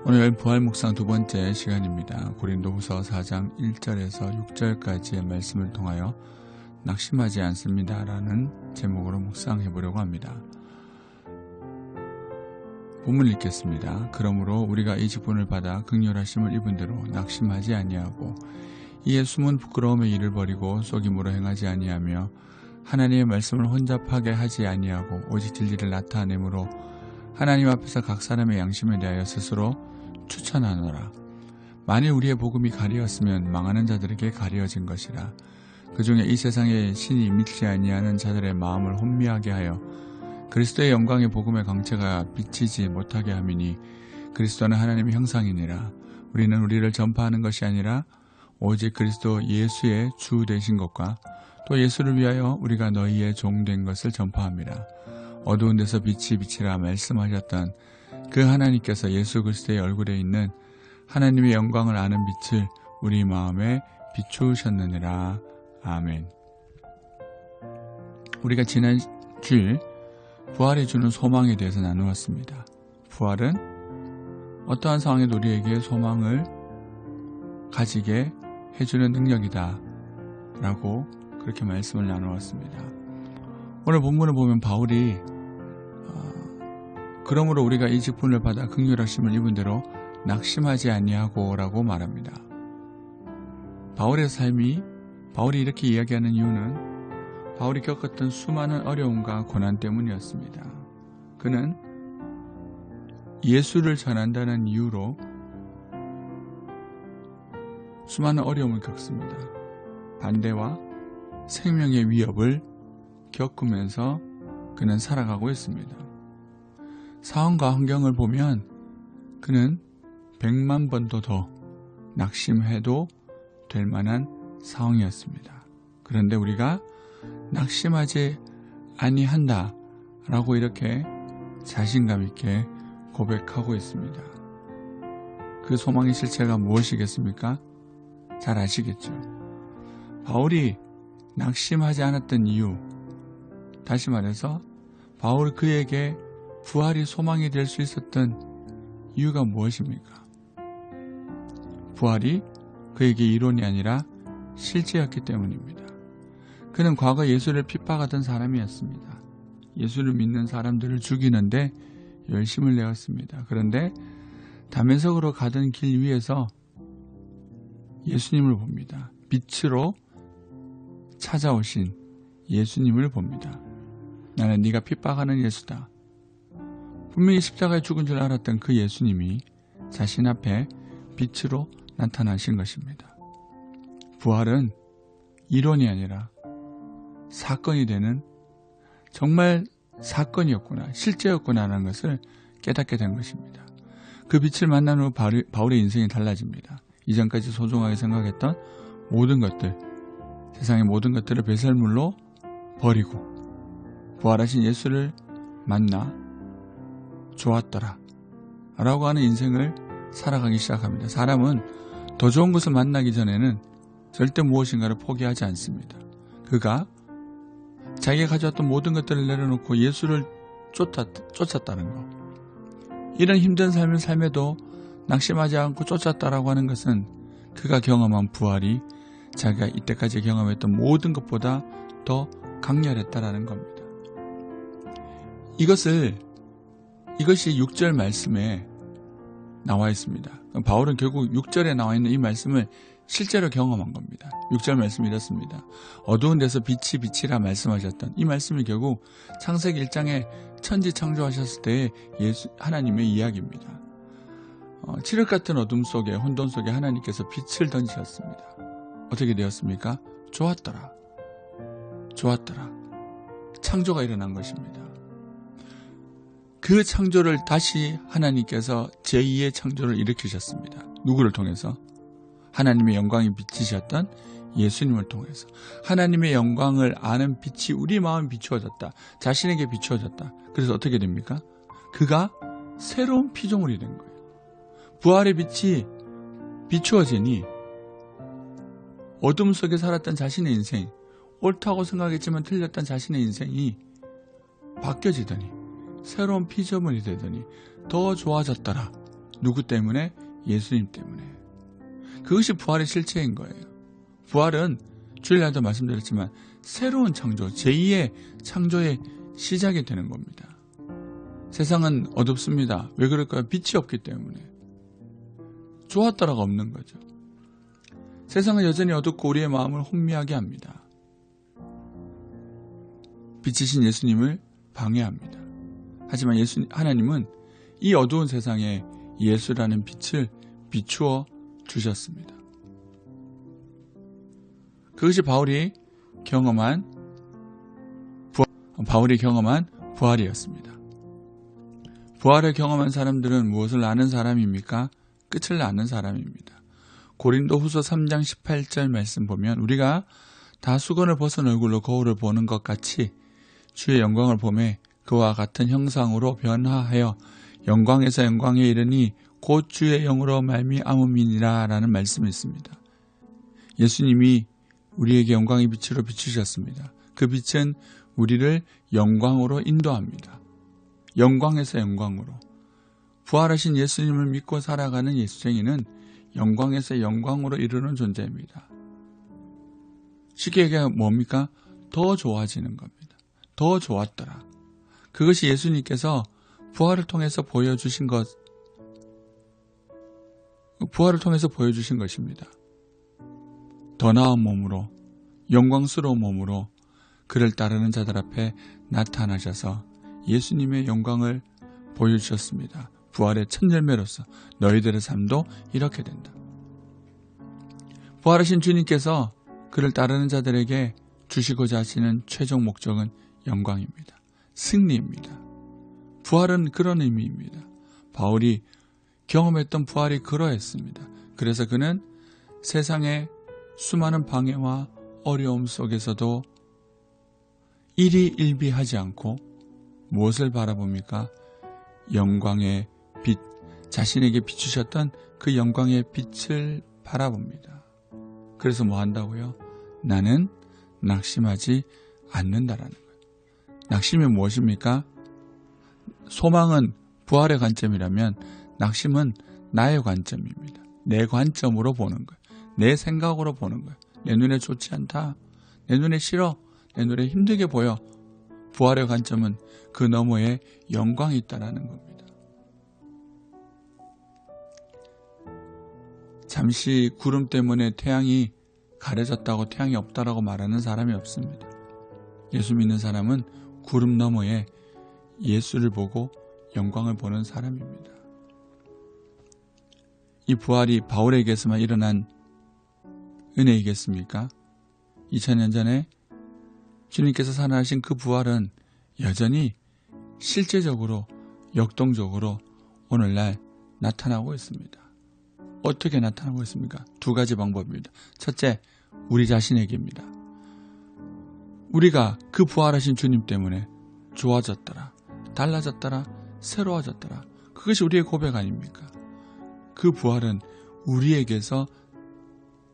오늘 부활 묵상 두 번째 시간입니다. 고린도후서 4장 1절에서 6절까지의 말씀을 통하여 낙심하지 않습니다 라는 제목으로 묵상해 보려고 합니다. 본문을 읽겠습니다. 그러므로 우리가 이 직분을 받아 극률하심을 입은 대로 낙심하지 아니하고 이에 숨은 부끄러움의 일을 버리고 속임으로 행하지 아니하며 하나님의 말씀을 혼잡하게 하지 아니하고 오직 진리를 나타내므로 하나님 앞에서 각 사람의 양심에 대하여 스스로 추천하노라. 만일 우리의 복음이 가리었으면 망하는 자들에게 가리어진 것이라. 그 중에 이 세상에 신이 믿지 아니하는 자들의 마음을 혼미하게 하여 그리스도의 영광의 복음의 강체가 비치지 못하게 함이니 그리스도는 하나님의 형상이니라. 우리는 우리를 전파하는 것이 아니라 오직 그리스도 예수의 주 되신 것과 또 예수를 위하여 우리가 너희의 종 된 것을 전파함이라. 어두운 데서 빛이 비치라 말씀하셨던 그 하나님께서 예수 그리스도의 얼굴에 있는 하나님의 영광을 아는 빛을 우리 마음에 비추셨느니라. 아멘. 우리가 지난 주일 부활이 주는 소망에 대해서 나누었습니다. 부활은 어떠한 상황에도 우리에게 소망을 가지게 해주는 능력이다 라고 그렇게 말씀을 나누었습니다. 오늘 본문을 보면 바울이 그러므로 우리가 이 직분을 받아 긍휼하심을 입은 대로 낙심하지 아니하고 라고 말합니다. 바울의 삶이 바울이 이렇게 이야기하는 이유는 바울이 겪었던 수많은 어려움과 고난 때문이었습니다. 그는 예수를 전한다는 이유로 수많은 어려움을 겪습니다. 반대와 생명의 위협을 겪으면서 그는 살아가고 있습니다. 상황과 환경을 보면 그는 100만 번도 더 낙심해도 될 만한 상황이었습니다. 그런데 우리가 낙심하지 아니한다 라고 이렇게 자신감 있게 고백하고 있습니다. 그 소망의 실체가 무엇이겠습니까? 잘 아시겠죠? 바울이 낙심하지 않았던 이유, 다시 말해서 바울 그에게 부활이 소망이 될 수 있었던 이유가 무엇입니까? 부활이 그에게 이론이 아니라 실제였기 때문입니다. 그는 과거 예수를 핍박하던 사람이었습니다. 예수를 믿는 사람들을 죽이는데 열심을 내었습니다. 그런데 다메섹으로 가던 길 위에서 예수님을 봅니다. 빛으로 찾아오신 예수님을 봅니다. 나는 네가 핍박하는 예수다. 분명히 십자가에 죽은 줄 알았던 그 예수님이 자신 앞에 빛으로 나타나신 것입니다. 부활은 이론이 아니라 사건이 되는 정말 사건이었구나, 실제였구나 하는 것을 깨닫게 된 것입니다. 그 빛을 만난 후 바울의 인생이 달라집니다. 이전까지 소중하게 생각했던 모든 것들, 세상의 모든 것들을 배설물로 버리고 부활하신 예수를 만나 좋았더라 라고 하는 인생을 살아가기 시작합니다. 사람은 더 좋은 것을 만나기 전에는 절대 무엇인가를 포기하지 않습니다. 그가 자기가 가져왔던 모든 것들을 내려놓고 예수를 쫓았다는 것, 이런 힘든 삶을 삶에도 낙심하지 않고 쫓았다라고 하는 것은 그가 경험한 부활이 자기가 이때까지 경험했던 모든 것보다 더 강렬했다라는 겁니다. 이것이 6절 말씀에 나와 있습니다. 바울은 결국 6절에 나와 있는 이 말씀을 실제로 경험한 겁니다. 6절 말씀이 이렇습니다. 어두운 데서 빛이 비치라 말씀하셨던 이 말씀이 결국 창세기 1장에 천지 창조하셨을 때의 하나님의 이야기입니다. 칠흑 같은 어둠 속에, 혼돈 속에 하나님께서 빛을 던지셨습니다. 어떻게 되었습니까? 좋았더라. 창조가 일어난 것입니다. 그 창조를 다시 하나님께서 제2의 창조를 일으키셨습니다. 누구를 통해서? 하나님의 영광이 비치셨던 예수님을 통해서. 하나님의 영광을 아는 빛이 우리 마음에 비추어졌다. 자신에게 비추어졌다. 그래서 어떻게 됩니까? 그가 새로운 피조물이 된 거예요. 부활의 빛이 비추어지니 어둠 속에 살았던 자신의 인생, 옳다고 생각했지만 틀렸던 자신의 인생이 바뀌어지더니 새로운 피조물이 되더니 더 좋아졌더라 누구 때문에? 예수님 때문에. 그것이 부활의 실체인 거예요. 부활은 주일날도 말씀드렸지만 새로운 창조, 제2의 창조의 시작이 되는 겁니다. 세상은 어둡습니다. 왜 그럴까요? 빛이 없기 때문에. 좋았더라가 없는 거죠. 세상은 여전히 어둡고 우리의 마음을 혼미하게 합니다. 빛이신 예수님을 방해합니다. 하지만 하나님은 이 어두운 세상에 예수라는 빛을 비추어 주셨습니다. 그것이 바울이 경험한 부활이었습니다. 부활을 경험한 사람들은 무엇을 아는 사람입니까? 끝을 아는 사람입니다. 고린도후서 3장 18절 말씀 보면 우리가 다 수건을 벗은 얼굴로 거울을 보는 것 같이 주의 영광을 보매 그와 같은 형상으로 변화하여 영광에서 영광에 이르니 곧 주의 영으로 말미암음이니라 라는 말씀이 있습니다. 예수님이 우리에게 영광의 빛으로 비추셨습니다. 그 빛은 우리를 영광으로 인도합니다. 영광에서 영광으로. 부활하신 예수님을 믿고 살아가는 예수쟁이는 영광에서 영광으로 이르는 존재입니다. 쉽게 얘기하면 뭡니까? 더 좋아지는 겁니다. 더 좋았더라. 그것이 예수님께서 부활을 통해서 보여주신 것입니다. 더 나은 몸으로, 영광스러운 몸으로 그를 따르는 자들 앞에 나타나셔서 예수님의 영광을 보여주셨습니다. 부활의 첫 열매로서 너희들의 삶도 이렇게 된다. 부활하신 주님께서 그를 따르는 자들에게 주시고자 하시는 최종 목적은 영광입니다. 승리입니다. 부활은 그런 의미입니다. 바울이 경험했던 부활이 그러했습니다. 그래서 그는 세상의 수많은 방해와 어려움 속에서도 일희일비하지 않고 무엇을 바라봅니까? 영광의 빛, 자신에게 비추셨던 그 영광의 빛을 바라봅니다. 그래서 뭐 한다고요? 나는 낙심하지 않는다라는 거예요. 낙심이 무엇입니까? 소망은 부활의 관점이라면 낙심은 나의 관점입니다. 내 관점으로 보는 거예요. 내 생각으로 보는 거예요. 내 눈에 좋지 않다. 내 눈에 싫어. 내 눈에 힘들게 보여. 부활의 관점은 그 너머에 영광이 있다라는 겁니다. 잠시 구름 때문에 태양이 가려졌다고 태양이 없다라고 말하는 사람이 없습니다. 예수 믿는 사람은 구름 너머에 예수를 보고 영광을 보는 사람입니다. 이 부활이 바울에게서만 일어난 은혜이겠습니까? 2000년 전에 주님께서 살아나신 그 부활은 여전히 실제적으로 역동적으로 오늘날 나타나고 있습니다. 어떻게 나타나고 있습니까? 두 가지 방법입니다. 첫째, 우리 자신에게입니다. 우리가 그 부활하신 주님 때문에 좋아졌더라, 달라졌더라, 새로워졌더라. 그것이 우리의 고백 아닙니까? 그 부활은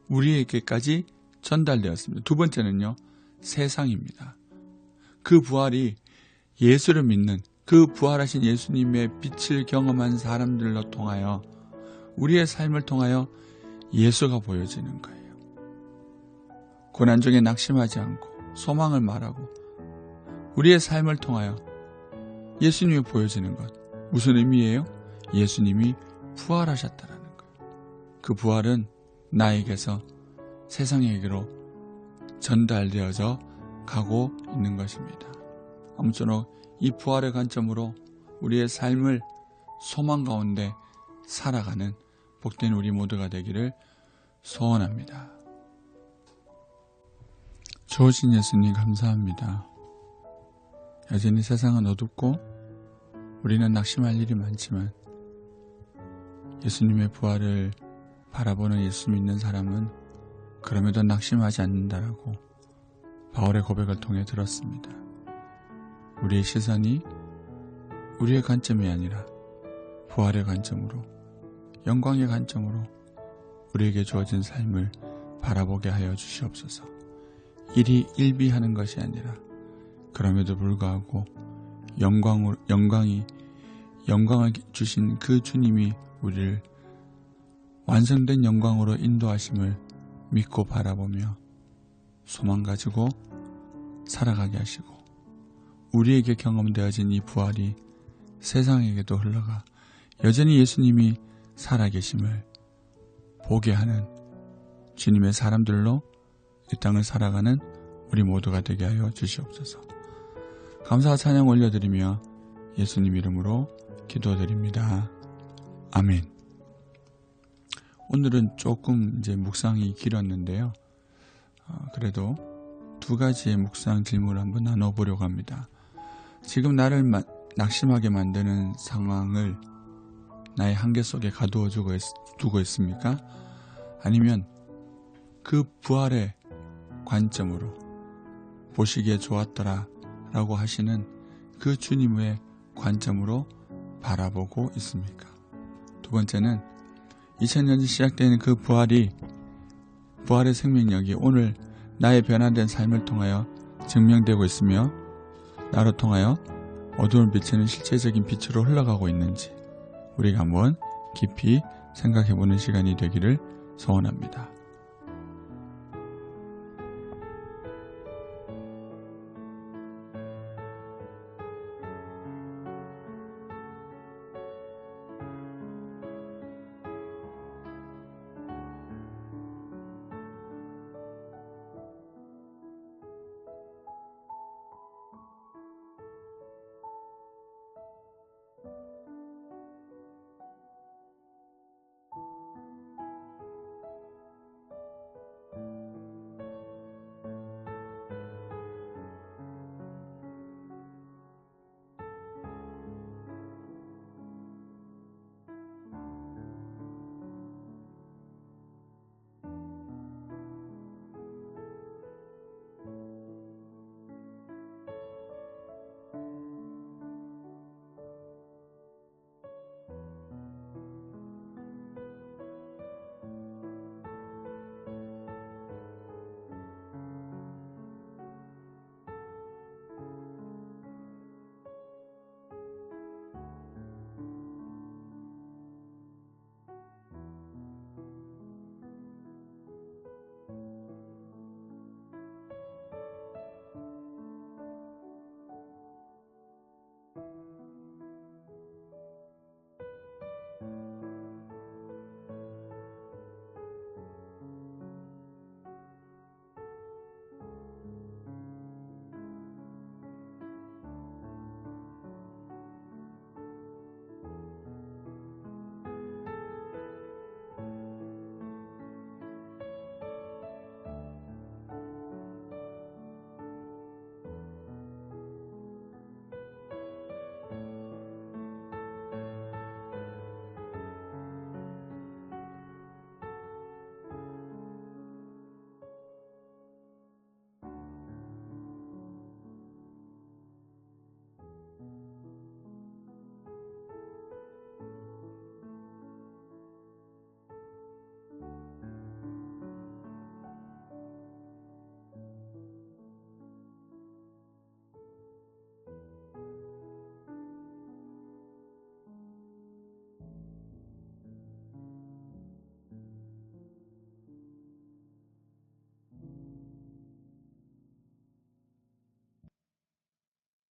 우리에게까지 전달되었습니다. 두 번째는요, 세상입니다. 그 부활이 예수를 믿는 그 부활하신 예수님의 빛을 경험한 사람들로 통하여 우리의 삶을 통하여 예수가 보여지는 거예요. 고난 중에 낙심하지 않고 소망을 말하고 우리의 삶을 통하여 예수님이 보여지는 것. 무슨 의미예요? 예수님이 부활하셨다라는 거예요. 그 부활은 나에게서 세상에게로 전달되어져 가고 있는 것입니다. 아무쪼록 이 부활의 관점으로 우리의 삶을 소망 가운데 살아가는 복된 우리 모두가 되기를 소원합니다. 좋으신 예수님 감사합니다. 여전히 세상은 어둡고 우리는 낙심할 일이 많지만 예수님의 부활을 바라보는 예수 믿는 사람은 그럼에도 낙심하지 않는다라고 바울의 고백을 통해 들었습니다. 우리의 시선이 우리의 관점이 아니라 부활의 관점으로, 영광의 관점으로 우리에게 주어진 삶을 바라보게 하여 주시옵소서. 일이 일비하는 것이 아니라 그럼에도 불구하고 영광을 주신 그 주님이 우리를 완성된 영광으로 인도하심을 믿고 바라보며 소망 가지고 살아가게 하시고, 우리에게 경험되어진 이 부활이 세상에게도 흘러가 여전히 예수님이 살아계심을 보게 하는 주님의 사람들로 이 땅을 살아가는 우리 모두가 되게 하여 주시옵소서. 감사와 찬양 올려드리며 예수님 이름으로 기도드립니다. 아멘. 오늘은 조금 묵상이 길었는데요. 그래도 두 가지의 묵상 질문을 한번 나눠보려고 합니다. 지금 나를 낙심하게 만드는 상황을 나의 한계 속에 가두어 두고 있습니까? 아니면 그 부활의 관점으로 보시기에 좋았더라 라고 하시는 그 주님의 관점으로 바라보고 있습니까? 두 번째는 2000년이 시작되는 그 부활의 생명력이 오늘 나의 변화된 삶을 통하여 증명되고 있으며 나로 통하여 어두운 빛에는 실제적인 빛으로 흘러가고 있는지 우리가 한번 깊이 생각해보는 시간이 되기를 소원합니다.